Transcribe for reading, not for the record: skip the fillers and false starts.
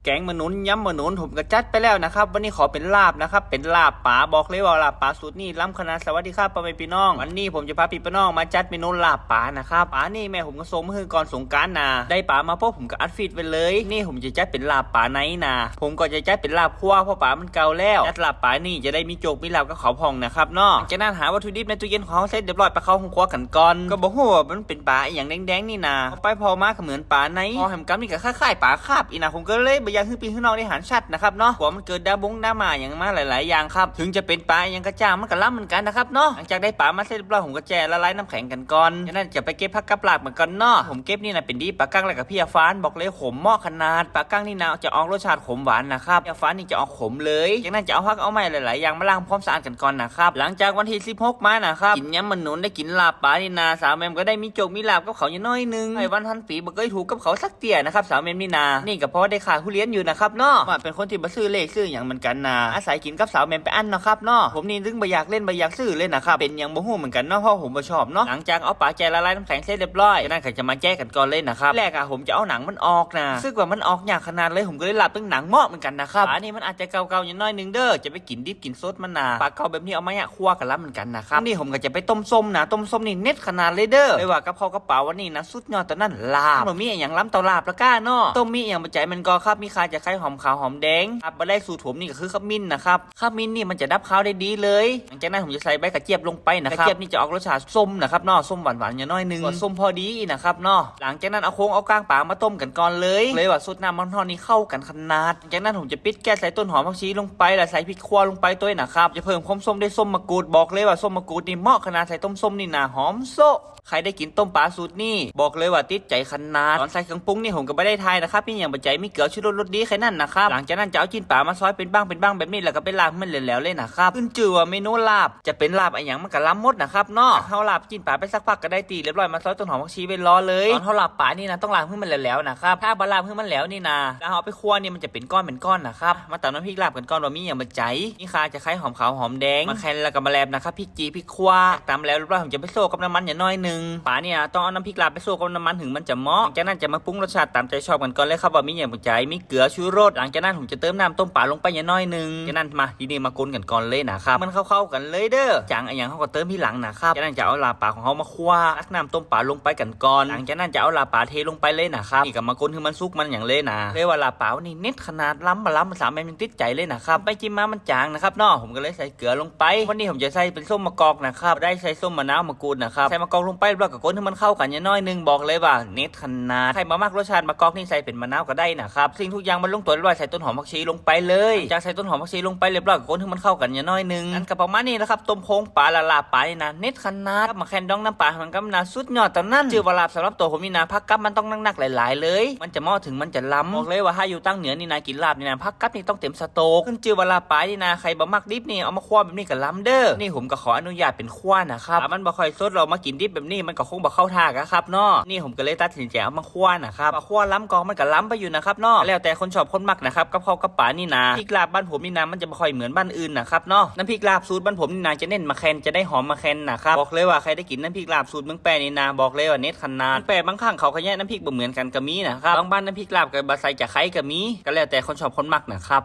แกงมะนุนย้ำมะนุนผมก็จัดไปแล้วนะครับวันนี้ขอเป็นลาบนะครับเป็นลาบป๋าบอกเลยว่าลาบป๋าสูตรนี่ล้ำขนาดสวัสดีครับพ่อแม่พี่น้องวันนี้ผมจะพาพี่พี่น้องมาจัดเมนูลาบป๋านะครับป๋านี่แม่ผมก็ส่งมาให้ก่อนสงกรานต์นะได้ป๋ามาพบผมก็อัดฟีดไปเลยนี่ผมจะจัดเป็นลาบป๋าไหนนะผมก็จะจัดเป็นลาบคั่วเพราะป๋ามันเก่าแล้วจัดลาบป๋านี่จะได้มีโจกมีลาบกับเขาพองนะครับเนาะจากนั้นหาวัตถุดิบในตู้เย็นของเสร็จเรียบร้อยไปเข้าห้องครัวกันก่อนก็บอกว่ามันเป็นป๋าอย่างแดงๆนี่นะไปพอมาก็เหมือนป๋าไหนพอแหมกัมนี่ก็คล้ายๆป๋าคาบอีนะผมก็เลยอยากให้พี่น้องได้หันชัดนะครับเนาะกว่ามันเกิดดามาอย่างมาหลายๆอย่างครับถึงจะเป็นปลาอย่างกระจ้างมันก็ล้ำเหมือนกันนะครับเนาะหลังจากได้ปลามาเสร็จเรียบร้อยผมก็แช่ละลายน้ำแข็งกันก่อนจากนั้นจะไปเก็บผักกับปลาเหมือนกันเนาะผมเก็บนี่นะเป็นดีปลากั้งแล้วกับพี่ฟ้านบอกเลยขมเหมาะขนาดปลากั้งนี่นะจะออกรสชาติขมหวานนะครับพี่ฟ้านนี่จะออกขมเลยจากนั้นจะเอาผักเอาไม้หลายๆอย่างมาล้างพร้อมสะอาดกันก่อนนะครับหลังจากวันที่16มานะครับกินยำมันหนุนได้กินลาบปลานี่นาสาวแมมก็ได้มีโจกมีลาบกับเขาอย่างน้อยนึงไอ้วันพันปีบ่เคยถูกกับเขาสักเตี่ยนะครับสาวแมมนี่นานี่ก็เพราะได้ขาทุเรียนอยู่นะครับเนาะว่าเป็นคนที่มาซื้อเลขซื้ออย่างเหมือนกันนะอาศัยกินกับสาวแมมไปอันนะครับเนาะผมนี่ถึงบ่อยากเล่นบ่อยากซื้อเลยนะครับเป็นอย่างบ่ฮู้เหมือนกันเนาะเพราะผมบ่ชอบเนาะหลังจากเอาปลาแจละลายน้ำแข็งเสร็จเรียบร้อยจากนั้นก็จะมาแจ้กันก่อนเลยนะครับแรกอะผมจะเอาหนังมันออกนะซึ่งว่ามันออกยากขนาดเลยผมก็เลยหลับตั้งหนังเหมาะเหมือนกันนะครับปลานี่มันอาจจะเก่าๆอย่างน้อยนึงเด้อจะไปกินดิบกินสดมันนะปลาเก่าแบบนี้เอามาคั่วกันแล้วเหมือนกันนะครับนี่ผมก็จะไปต้มส้มนะต้มส้มนี่เน็ตขนาดเลยเด้อไม่ว่ากับข้าวกระเป๋าวันนี้นะสุดยอดตอนนั้นลาบมันมีอย่างล้ำเตาลาบละก้าเนาะต้มมีอย่างบะใจมันก็ครับมีคาจะไข่หอมขาวหอมแดงครับบะแรกสูตรผมนี่ก็คือขมิ้นนะครับขมิ้นนี่มันจะดับข้าวได้ดีเลยหลังจากนั้นผมจะใส่ใบกระเจี๊ยบลงไปนะครับกระเจี๊ยบนี่จะออกรสชาติส้มนะครับเนาะส้มหวานๆอย่างน้อยนึงส้มพอดีนะครับเนาะหลังจากนั้นเอาโค้งเอาก้างปลามาต้มกันก่อนเลยว่าสุดน้ำมันทอดนี่เข้ากันขนาดหลังจากนั้นผมจะปิดแก๊สใส่ต้นหอมผักชีลงไปแล้วใส่พริกขั่วลงไปตัวนะครับจะเพิ่มความส้มด้วยส้มมะกรูดบอกเลยว่าส้มมะกรูดนี่เหมาะขนาดใส่ต้มส้มนี่นะหอมโซะใครได้กินต้มปลาสูตรนี่บอกเลยว่าติดใจขนาดตอนใส่เครื่องปรุงนี่ผมก็ไม่ได้ทายนะครับพี่อย่างบะใจมีเกลือชูรสดีแค่นั้นนะครับหลังจากนั้นจะเอาจิ้นปลามาซอยเป็นบ้างแบบนี้แล้วก็ไปลาบมันแล้วเลยนะครับขึ้นชื่อว่าเมนูลาบจะเป็นลาบอะไรอย่างมันก็ล้ำมดนะครับเนาะเฮาลาบจิ้นปลาไปสักพักก็ได้ตีเรียบร้อยมาซอยต้นหอมผักชีไว้รอเลยตอนเฮาลาบปลานี่นะต้องล้างให้มันแล้วนะครับถ้าบะลาบให้มันแล้วนี่นะแล้วเอาไปคั่วนี่มันจะเป็นก้อนนะครับมาตำน้ำพริกลาบกันก่อนว่ามีอย่างบะใจนี่คาจะไข่หอมขาวหอมแดงมาแคนแล้วก็มาแลบนะครับพริกจีพริกขั่วตำแล้วเรียบร้อยผมจะไปโซ่กับน้ำมันอย่างน้อยนึงปลาเนี่ยต้องเอาน้ำพริกลาบไปโซ่กับน้ำมันถึงมันจะเหมาะจากนั้นจะมาปรุงรสชาติตามใจชอบกันก่อนเลยครับว่ามีอย่างบะใจมีเกลือชูรสหลังจากนั้นผมจะเติมน้ำต้มปลาลงไปอย่างน้อยนึงจากนั้นมาทีนี้มาคนกันก่อนเลยนะครับมันเข้ากันเลยเด้อจางอย่างเขาก็เติมที่หลังนะครับจากนั้นจะเอาลาบปลาของเขามาคั่วตักน้ำต้มปลาลงไปกันก่อนหลังจากนั้นจะเอาลาบปลาเทลงไปเลยนะครับนี่ก็มาคนให้มันสุกมันอย่างเลยนะเรียกว่าลาบปลานี่เน็ตขนาดล้ำสามแม่ยังติดใจเลยนะครับไปจิ้มมามันจางนะครับเนาะผมก็เลยใส่เกลือลงไปวันนี้ผมจะใส่เป็นส้มมะกอกนะครับได้ใส่ส้มมะนาวมะกรูดนะครับใส่มะกอกลงไปแล้วก็คนให้มันเข้ากันอย่างน้อยนึงบอกเลยว่าเน็ตขนาดใครมามากรสชาติมะกอกนี่ใส่เป็นมะนาวก็ได้นะครับสิ่งทุกอย่างมันลงตัวเรียบร้อยใส่ต้นหอมผักชีลงไปเลยจากใส่ต้นหอมผักชีลงไปเรียบร้อยก็คนให้มันเข้ากันอย่างน้อยนึงอันกับประมาณนี้นะครับต้มโค้งปลาลาบปลานี่นะเน็ตขนาดมาแคนดองน้ำปลามันก็น่าสุดยอดตอนนั้นชื่อว่าลาบสำหรับตัวผมนี่นะพักกับมันต้องนักๆหลายๆเลยมันจะเหมาะถึงมันจะล้ำบอกเลยว่าถ้าอยู่ตั้งเหนือนี่นะกินลาบนี่นะพักกับนี่ต้องเต็มสโต๊กขึ้นชื่อว่าลาบปลานี่นะใครบ่มักดิบนี่เอามาคั่วแบบนี้ก็ล้ำเด้อนี่ผมก็ขออนุญาตเป็นคั่วนะครับมันบ่ค่อยสดเรามากินดิบแบบนี้มันก็คงบ่เข้าท่าครับเนาะนี่ผมก็เลยตัดสินใจเอามาคั่วนะครับคั่วล้ำกองมันก็ล้ำไปอยู่นะครับเนาะแล้วแต่คนชอบคนมักนะครับกับข้าวกับปลานี่นะพริกลาบบ้านผมนี่นะมันจะบ่ค่อยเหมือนบ้านอื่นนะครับเนาะน้ำพริกลาบสูตรบ้านผมนี่นะจะเน้นมะแคนจะได้หอมมะแคนนะครับบอกเลยว่าใครได้กินน้ำพริกลาบสูตรเมืองแปรนี่นะบอกเลยว่าเน็ตขนาดแปรบางครั้งเขาขยะน้ำพริกบ่เหมือนกันก็มีนะครับบางบ้านน้ำพริกลาบกับบะไซจะไข่ก็มีก็แล้วแต่คนชอบคนมักนะครับ